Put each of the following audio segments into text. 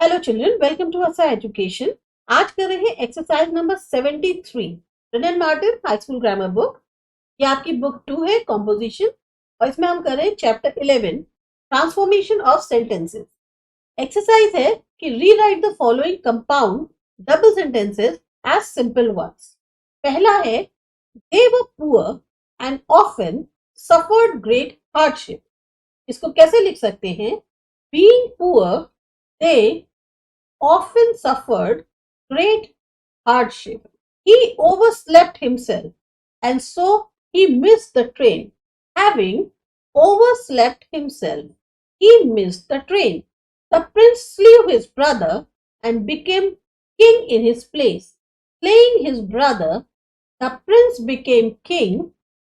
Hello children, welcome to ASA education. आज कर रहे हैं exercise number 73 Wren Martin high school grammar book. ये आपकी बुक 2 है कॉम्पोजिशन और इसमें हम कर रहे हैं chapter 11 transformation of sentences. Exercise है कि rewrite the following compound double sentences as simple ones. पहला है they were poor and often suffered great hardship. इसको कैसे लिख सकते हैं? Being poor they often suffered great hardship. He overslept himself and so he missed the train. Having overslept himself, he missed the train. The prince slew his brother and became king in his place. Slaying his brother, the prince became king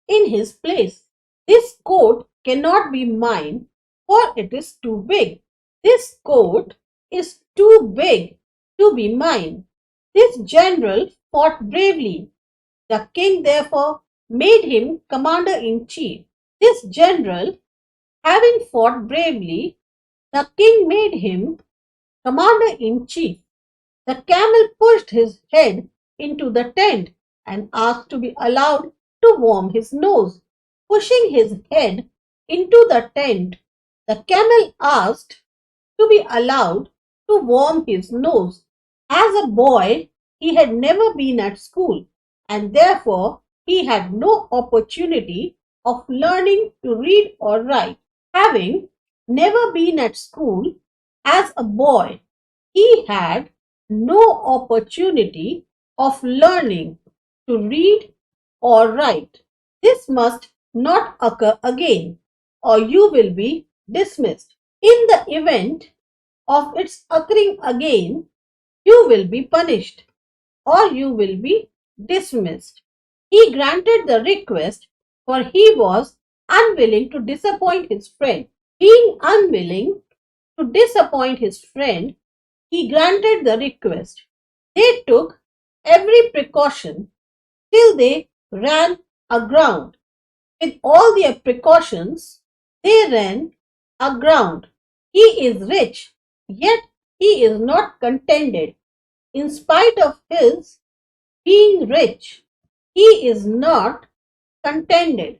in his place. This coat cannot be mine, for it is too big. This coat is too big to be mine. This general fought bravely. The king therefore made him commander-in-chief. This general, having fought bravely, the king made him commander-in-chief. The camel pushed his head into the tent and asked to be allowed to warm his nose. Pushing his head into the tent, the camel asked to be allowed to warm his nose. As a boy, he had never been at school and therefore he had no opportunity of learning to read or write. Having never been at school as a boy, he had no opportunity of learning to read or write. This must not occur again, or you will be dismissed. In the event of its occurring again, you will be punished or you will be dismissed. He granted the request, for he was unwilling to disappoint his friend. Being unwilling to disappoint his friend, he granted the request. They took every precaution till they ran aground. With all their precautions, they ran aground. He is rich, yet he is not contented. In spite of his being rich, he is not contented.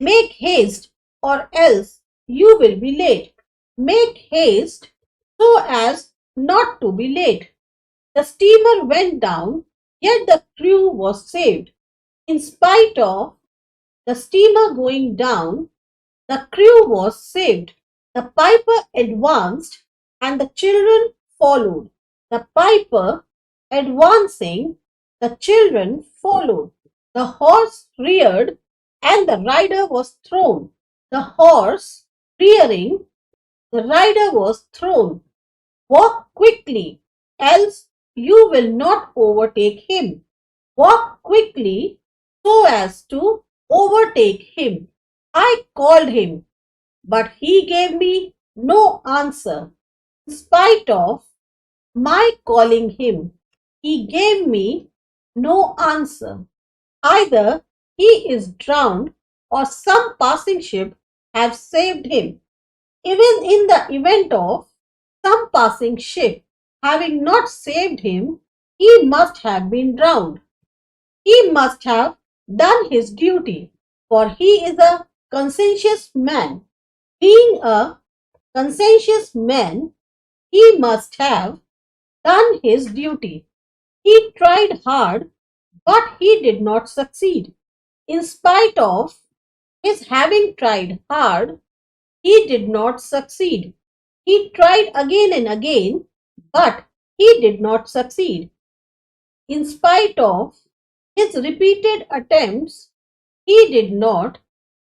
Make haste, or else you will be late. Make haste so as not to be late. The steamer went down, yet the crew was saved. In spite of the steamer going down, the crew was saved. The piper advanced and the children followed. The piper advancing, the children followed. The horse reared and the rider was thrown. The horse rearing, the rider was thrown. Walk quickly, else you will not overtake him. Walk quickly so as to overtake him. I called him, but he gave me no answer. In spite of my calling him, he gave me no answer. Either he is drowned or some passing ship has saved him. Even in the event of some passing ship having not saved him, he must have been drowned. He must have done his duty, for he is a conscientious man. Being a conscientious man, he must have done his duty. He tried hard, but he did not succeed. In spite of his having tried hard, he did not succeed. He tried again and again, but he did not succeed. In spite of his repeated attempts, he did not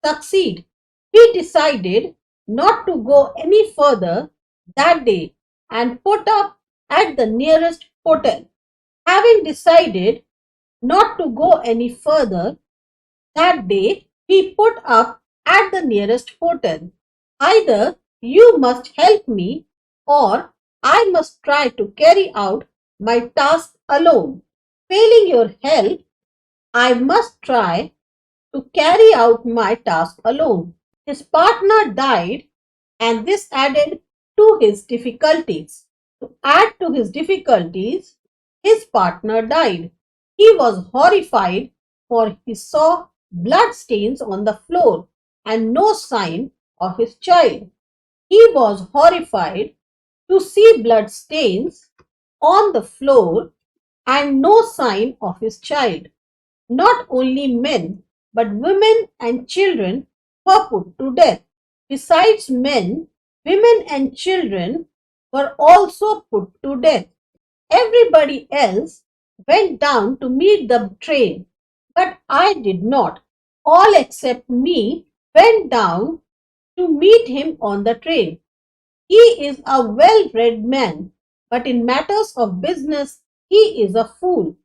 succeed. He decided not to go any further that day and put up at the nearest hotel. Having decided not to go any further that day, he put up at the nearest hotel. Either you must help me or I must try to carry out my task alone. Failing your help, I must try to carry out my task alone. His partner died and this added to his difficulties. To add to his difficulties, his partner died. He was horrified, for he saw blood stains on the floor and no sign of his child. He was horrified to see blood stains on the floor and no sign of his child. Not only men, but women and children were put to death. Besides men, women and children were also put to death. Everybody else went down to meet the train, but I did not. All except me went down to meet him on the train. He is a well-read man, but in matters of business he is a fool.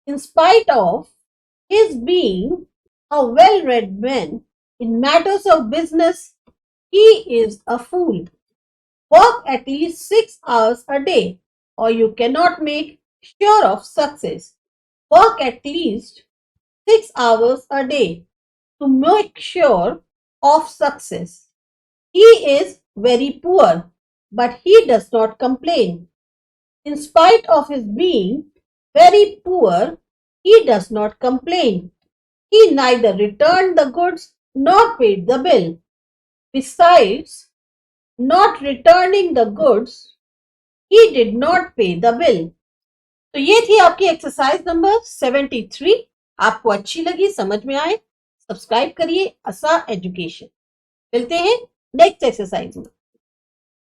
In spite of his being a well-read man, in matters of business he is a fool. Work at least 6 hours a day, or you cannot make sure of success. Work at least 6 hours a day to make sure of success. He is very poor, but he does not complain. In spite of his being very poor, he does not complain. He neither returned the goods nor paid the bill. Besides not returning the goods, he did not pay the bill. तो ये थी आपकी exercise number 73। आपको अच्छी लगी, समझ में आए, सब्सक्राइब करिए आसा एजुकेशन। मिलते हैं नेक्स्ट एक्सरसाइज में।